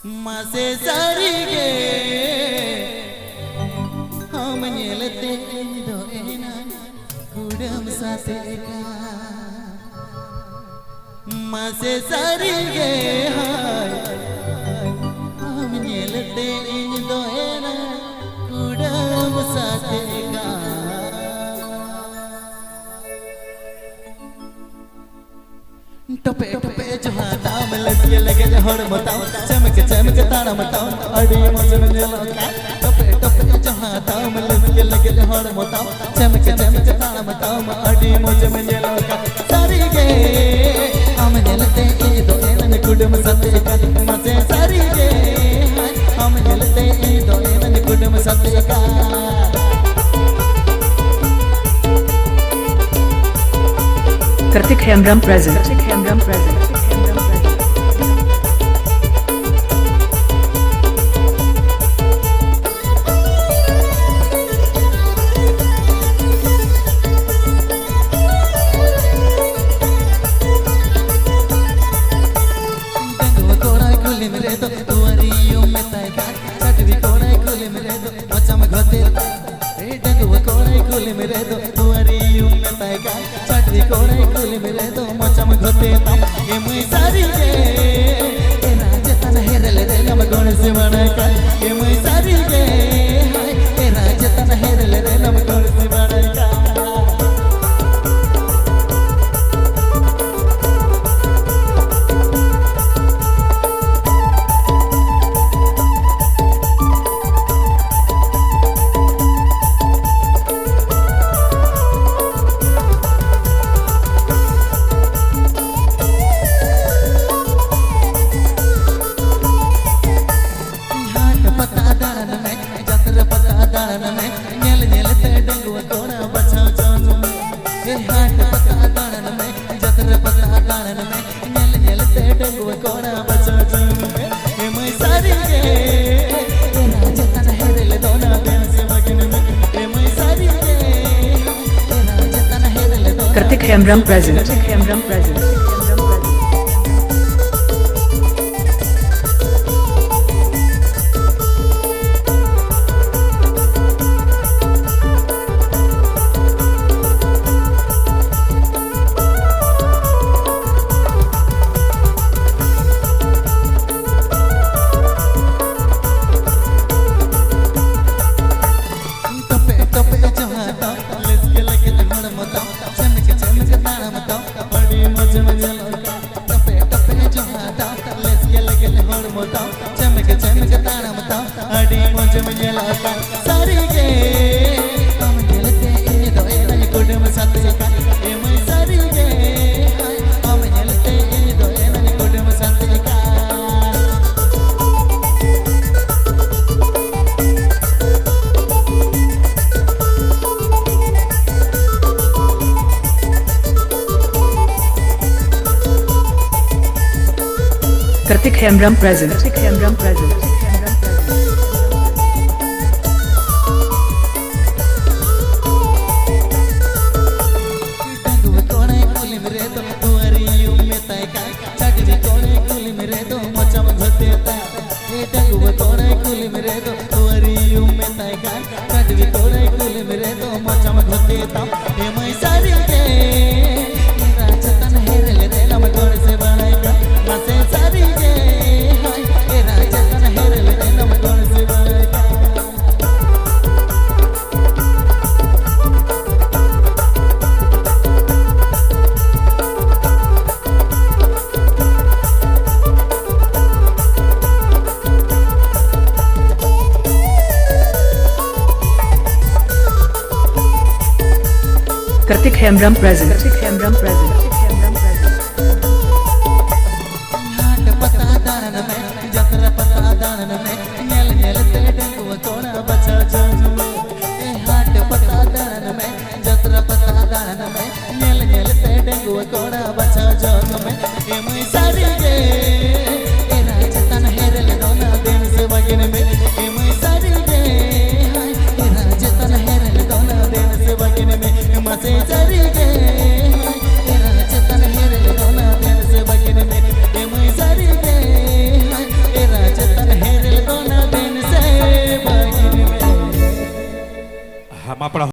मासे सारी गे हम नेलते दोएना कुडम साथे का मासे सारी गे हम नेलते दोएना कुडम साथे का टोपे टोपे जो हाथाम लगे लगे हर मताओ चमक चमक तारा मताओ अड़ी मजन लोका टोपे टोपे जो हाथाम लगे लगे हर मताओ चमक चमक तारा मताओ अड़ी मजन लोका सारी गे हम नेलते दो एनन कुडम साथे का मसे सारी गे हम नेलते दो एनन कुडम साथे का Kartik Hembram present. Kartik Hembram present. Kartik Hembram present. Kartik Hembram present. Kartik Hembram present. Kartik Hembram present. Kartik Hembram present. Kartik Hembram present. Masih cari हाँ मापड़ा